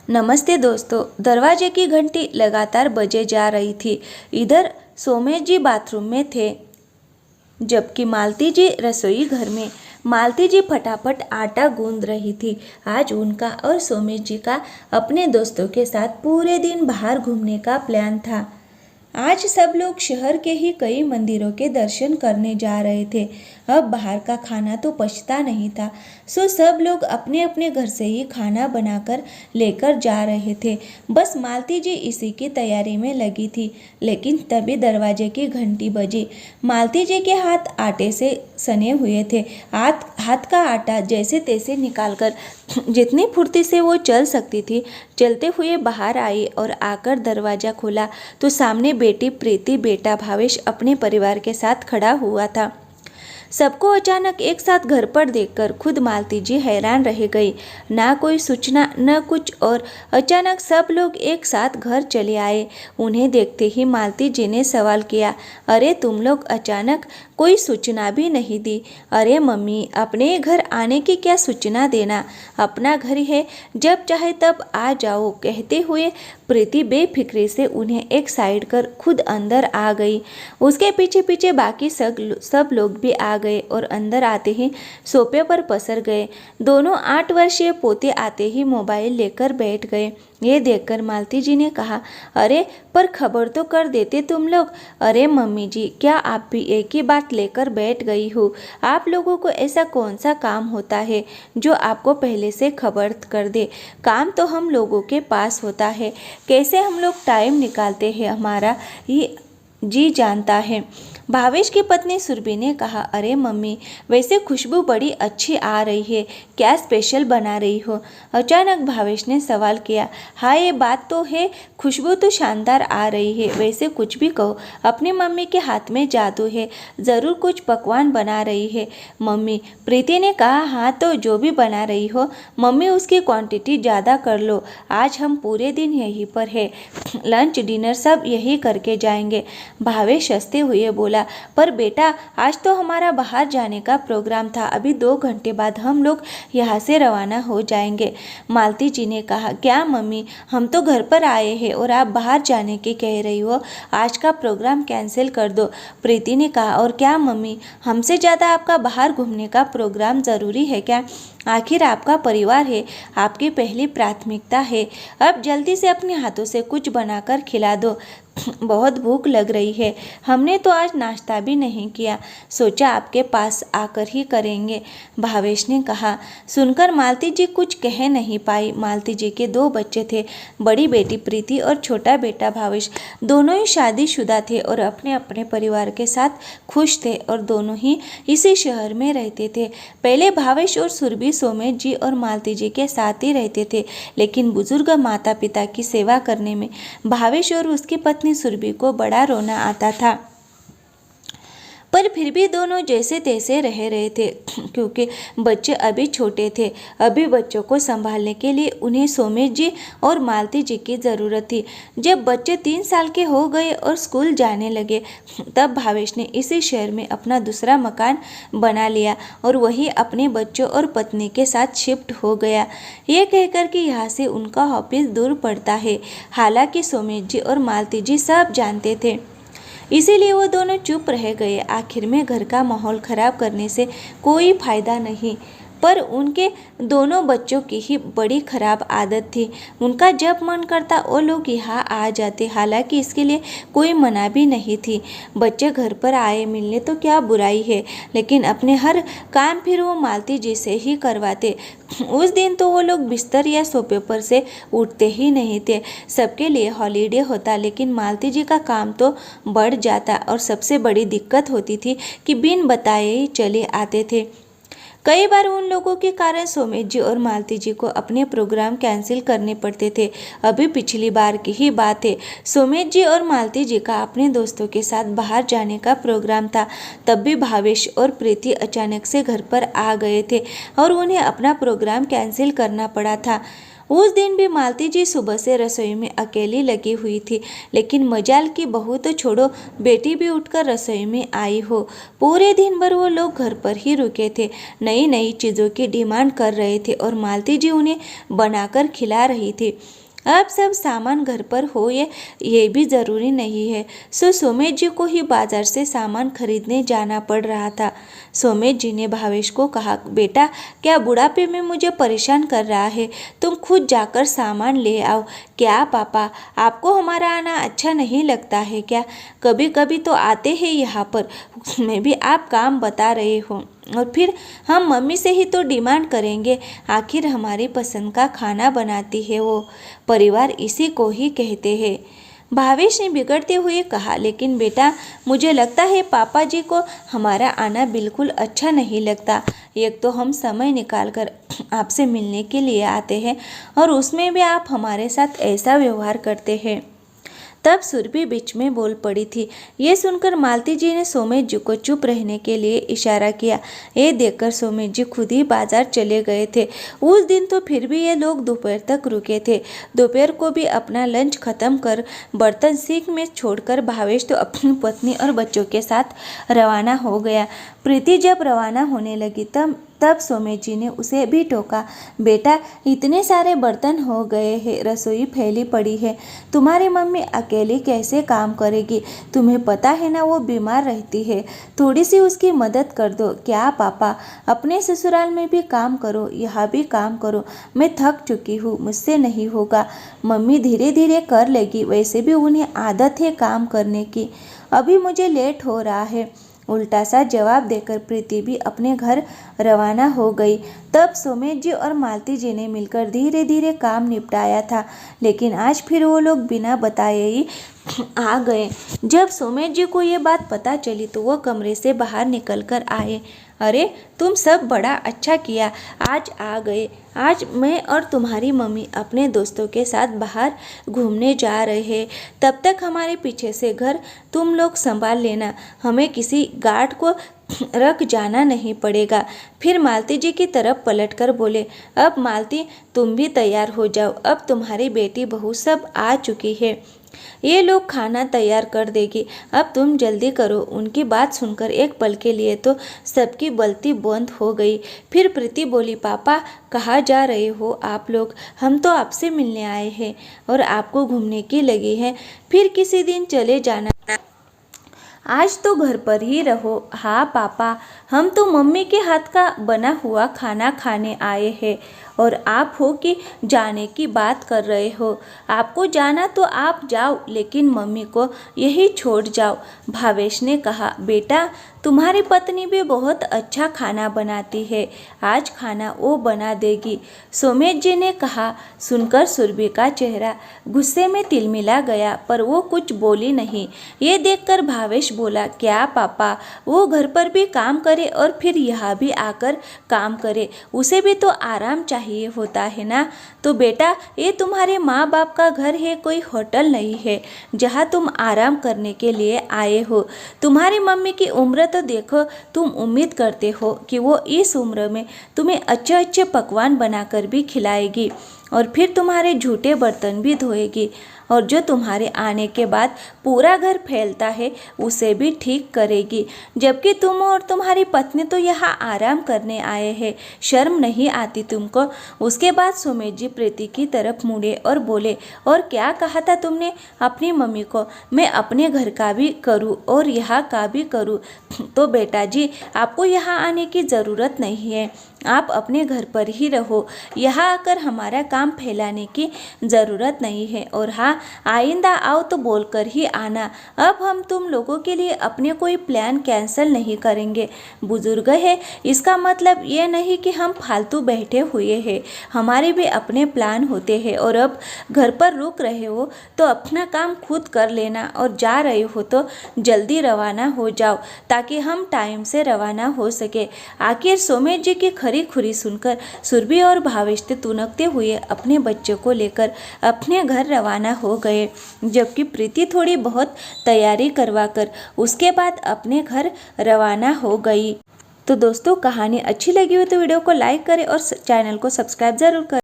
नमस्ते दोस्तों। दरवाजे की घंटी लगातार बजे जा रही थी। इधर सोमेश जी बाथरूम में थे, जबकि मालती जी रसोई घर में। मालती जी फटाफट आटा गूंद रही थी। आज उनका और सोमेश जी का अपने दोस्तों के साथ पूरे दिन बाहर घूमने का प्लान था। आज सब लोग शहर के ही कई मंदिरों के दर्शन करने जा रहे थे। अब बाहर का खाना तो पचता नहीं था, सो सब लोग अपने अपने घर से ही खाना बनाकर लेकर जा रहे थे। बस मालती जी इसी की तैयारी में लगी थी। लेकिन तभी दरवाजे की घंटी बजी। मालती जी के हाथ आटे से सने हुए थे। हाथ का आटा जैसे तैसे निकालकर जितनी फुर्ती से वो चल सकती थी, चलते हुए बाहर आई और आकर दरवाज़ा खोला तो सामने बेटी प्रीति, बेटा भावेश अपने परिवार के साथ खड़ा हुआ था। सबको अचानक एक साथ घर पर देखकर खुद मालती जी हैरान रह गई। ना कोई सूचना न कुछ, और अचानक सब लोग एक साथ घर चले आए। उन्हें देखते ही मालती जी ने सवाल किया, अरे तुम लोग अचानक, कोई सूचना भी नहीं दी? अरे मम्मी, अपने घर आने की क्या सूचना देना, अपना घर है, जब चाहे तब आ जाओ, कहते हुए प्रीति बेफिक्री से उन्हें एक साइड कर खुद अंदर आ गई। उसके पीछे पीछे बाकी सब लोग भी आ गए और अंदर आते ही सोफे पर पसर गए। दोनों 8 वर्षीय पोते आते ही मोबाइल लेकर बैठ गए। ये देखकर मालती जी ने कहा, अरे पर खबर तो कर देते तुम लोग। अरे मम्मी जी, क्या आप भी एक ही बात लेकर बैठ गई हो? आप लोगों को ऐसा कौन सा काम होता है जो आपको पहले से खबर कर दे? काम तो हम लोगों के पास होता है, कैसे हम लोग टाइम निकालते हैं हमारा ये जी जानता है। भावेश की पत्नी सुरभि ने कहा, अरे मम्मी, वैसे खुशबू बड़ी अच्छी आ रही है, क्या स्पेशल बना रही हो? अचानक भावेश ने सवाल किया। हाँ, ये बात तो है, खुशबू तो शानदार आ रही है। वैसे कुछ भी कहो, अपनी मम्मी के हाथ में जादू है, ज़रूर कुछ पकवान बना रही है मम्मी। प्रीति ने कहा, हाँ तो जो भी बना रही हो मम्मी, उसकी क्वांटिटी ज़्यादा कर लो। आज हम पूरे दिन यहीं पर है, लंच डिनर सब यही करके जाएंगे। भावेश हंसते हुए बोला, पर बेटा, आज तो हमारा बाहर जाने का प्रोग्राम था, अभी 2 घंटे बाद हम लोग यहाँ से रवाना हो जाएंगे। मालती जी ने कहा, क्या मम्मी, हम तो घर पर आए हैं और आप बाहर जाने की कह रही हो? आज का प्रोग्राम कैंसिल कर दो। प्रीति ने कहा, और क्या मम्मी, हमसे ज़्यादा आपका बाहर घूमने का प्रोग्राम ज़रूरी है क्या? आखिर आपका परिवार है, आपकी पहली प्राथमिकता है। अब जल्दी से अपने हाथों से कुछ बनाकर खिला दो, बहुत भूख लग रही है। हमने तो आज नाश्ता भी नहीं किया, सोचा आपके पास आकर ही करेंगे, भावेश ने कहा। सुनकर मालती जी कुछ कह नहीं पाई। मालती जी के 2 बच्चे थे, बड़ी बेटी प्रीति और छोटा बेटा भावेश। दोनों ही शादीशुदा थे और अपने अपने परिवार के साथ खुश थे और दोनों ही इसी शहर में रहते थे। पहले भावेश और सुरभि सोमेश जी और मालती जी के साथ ही रहते थे, लेकिन बुजुर्ग माता पिता की सेवा करने में भावेश और उसकी पत्नी सुरभि को बड़ा रोना आता था। पर फिर भी दोनों जैसे तैसे रह रहे थे, क्योंकि बच्चे अभी छोटे थे। अभी बच्चों को संभालने के लिए उन्हें सोमेश जी और मालती जी की ज़रूरत थी। जब बच्चे 3 साल के हो गए और स्कूल जाने लगे, तब भावेश ने इसी शहर में अपना दूसरा मकान बना लिया और वही अपने बच्चों और पत्नी के साथ शिफ्ट हो गया। ये कहकर कि यहाँ से उनका ऑफिस दूर पड़ता है। हालांकि सोमेश जी और मालती जी सब जानते थे, इसीलिए वो दोनों चुप रह गए। आखिर में घर का माहौल खराब करने से कोई फायदा नहीं, पर उनके दोनों बच्चों की ही बड़ी खराब आदत थी। उनका जब मन करता वो लोग यहाँ आ जाते, हालांकि इसके लिए कोई मना भी नहीं थी। बच्चे घर पर आए मिलने तो क्या बुराई है, लेकिन अपने हर काम फिर वो मालती जी से ही करवाते। उस दिन तो वो लोग बिस्तर या सोफे पर से उठते ही नहीं थे। सबके लिए हॉलीडे होता, लेकिन मालती जी का काम तो बढ़ जाता और सबसे बड़ी दिक्कत होती थी कि बिन बताए ही चले आते थे। कई बार उन लोगों के कारण सोमेश जी और मालती जी को अपने प्रोग्राम कैंसिल करने पड़ते थे। अभी पिछली बार की ही बात है, सोमेश जी और मालती जी का अपने दोस्तों के साथ बाहर जाने का प्रोग्राम था। तब भी भावेश और प्रीति अचानक से घर पर आ गए थे और उन्हें अपना प्रोग्राम कैंसिल करना पड़ा था। उस दिन भी मालती जी सुबह से रसोई में अकेली लगी हुई थी, लेकिन मजाल की बहू तो छोड़ो, बेटी भी उठकर रसोई में आई हो। पूरे दिन भर वो लोग घर पर ही रुके थे, नई नई चीज़ों की डिमांड कर रहे थे और मालती जी उन्हें बनाकर खिला रही थी। अब सब सामान घर पर हो ये भी ज़रूरी नहीं है, सो सोमेश जी को ही बाजार से सामान खरीदने जाना पड़ रहा था। सोमेश जी ने भावेश को कहा, बेटा क्या बुढ़ापे में मुझे परेशान कर रहा है, तुम खुद जाकर सामान ले आओ। क्या पापा, आपको हमारा आना अच्छा नहीं लगता है क्या? कभी कभी तो आते हैं यहाँ पर, उसमें भी आप काम बता रहे हो और फिर हम मम्मी से ही तो डिमांड करेंगे, आखिर हमारी पसंद का खाना बनाती है वो, परिवार इसी को ही कहते हैं। भावेश ने बिगड़ते हुए कहा, लेकिन बेटा मुझे लगता है पापा जी को हमारा आना बिल्कुल अच्छा नहीं लगता। एक तो हम समय निकाल कर आपसे मिलने के लिए आते हैं और उसमें भी आप हमारे साथ ऐसा व्यवहार करते हैं। तब सुरभि बीच में बोल पड़ी थी। ये सुनकर मालती जी ने सोमेश जी को चुप रहने के लिए इशारा किया। ये देखकर सोमेश जी खुद ही बाजार चले गए थे। उस दिन तो फिर भी ये लोग दोपहर तक रुके थे। दोपहर को भी अपना लंच खत्म कर बर्तन सिंक में छोड़कर भावेश तो अपनी पत्नी और बच्चों के साथ रवाना हो गया। प्रीति जब रवाना होने लगी तब सोमेश जी ने उसे भी टोका, बेटा इतने सारे बर्तन हो गए हैं, रसोई फैली पड़ी है, तुम्हारी मम्मी अकेली कैसे काम करेगी? तुम्हें पता है ना वो बीमार रहती है, थोड़ी सी उसकी मदद कर दो। क्या पापा, अपने ससुराल में भी काम करो, यहाँ भी काम करो, मैं थक चुकी हूँ, मुझसे नहीं होगा। मम्मी धीरे धीरे कर लेगी, वैसे भी उन्हें आदत है काम करने की, अभी मुझे लेट हो रहा है। उल्टा सा जवाब देकर प्रीति भी अपने घर रवाना हो गई। तब सोमेश जी और मालती जी ने मिलकर धीरे धीरे काम निपटाया था, लेकिन आज फिर वो लोग बिना बताए ही आ गए। जब सोमेश जी को ये बात पता चली तो वो कमरे से बाहर निकल कर आए। अरे तुम सब बड़ा अच्छा किया, आज आ गए। आज मैं और तुम्हारी मम्मी अपने दोस्तों के साथ बाहर घूमने जा रहे हैं, तब तक हमारे पीछे से घर तुम लोग संभाल लेना, हमें किसी गार्ड को रख जाना नहीं पड़ेगा। फिर मालती जी की तरफ पलटकर बोले, अब मालती तुम भी तैयार हो जाओ, अब तुम्हारी बेटी बहू सब आ चुकी है, ये लोग खाना तैयार कर देगी, अब तुम जल्दी करो। उनकी बात सुनकर एक पल के लिए तो सबकी बलती बंद हो गई। फिर प्रीति बोली, पापा कहाँ जा रहे हो आप लोग? हम तो आपसे मिलने आए हैं और आपको घूमने की लगी है, फिर किसी दिन चले जाना, आज तो घर पर ही रहो। हाँ पापा, हम तो मम्मी के हाथ का बना हुआ खाना खाने आए हैं और आप हो कि जाने की बात कर रहे हो। आपको जाना तो आप जाओ, लेकिन मम्मी को यही छोड़ जाओ। भावेश ने कहा, बेटा तुम्हारी पत्नी भी बहुत अच्छा खाना बनाती है, आज खाना वो बना देगी। सोमेश जी ने कहा। सुनकर सुरभि का चेहरा गुस्से में तिलमिला गया, पर वो कुछ बोली नहीं। ये देखकर भावेश बोला, क्या पापा, वो घर पर भी काम करे और फिर यहाँ भी आकर काम करे, उसे भी तो आराम चाहिए होता है ना। तो बेटा ये तुम्हारे माँ बाप का घर है, कोई होटल नहीं है जहाँ तुम आराम करने के लिए आए हो। तुम्हारी मम्मी की उम्र तो देखो, तुम उम्मीद करते हो कि वो इस उम्र में तुम्हें अच्छे अच्छे पकवान बनाकर भी खिलाएगी और फिर तुम्हारे झूठे बर्तन भी धोएगी और जो तुम्हारे आने के बाद पूरा घर फैलता है उसे भी ठीक करेगी, जबकि तुम और तुम्हारी पत्नी तो यहाँ आराम करने आए हैं, शर्म नहीं आती तुमको? उसके बाद सोमेश जी प्रीति की तरफ मुड़े और बोले, और क्या कहा था तुमने अपनी मम्मी को? मैं अपने घर का भी करूँ और यहाँ का भी करूँ? तो बेटा जी आपको यहाँ आने की ज़रूरत नहीं है, आप अपने घर पर ही रहो, यहाँ आकर हमारा काम फैलाने की ज़रूरत नहीं है। और हाँ, आइंदा आओ तो बोलकर ही आना, अब हम तुम लोगों के लिए अपने कोई प्लान कैंसिल नहीं करेंगे। बुजुर्ग है इसका मतलब ये नहीं कि हम फालतू बैठे हुए हैं, हमारे भी अपने प्लान होते हैं। और अब घर पर रुक रहे हो तो अपना काम खुद कर लेना और जा रहे हो तो जल्दी रवाना हो जाओ ताकि हम टाइम से रवाना हो सके। आखिर सोमेश जी की खरी खुरी सुनकर सुरभि और भावेश तुनकते हुए अपने बच्चों को लेकर अपने घर रवाना हो गए, जबकि प्रीति थोड़ी बहुत तैयारी करवाकर उसके बाद अपने घर रवाना हो गई। तो दोस्तों कहानी अच्छी लगी हो तो वीडियो को लाइक करें और चैनल को सब्सक्राइब जरूर करें।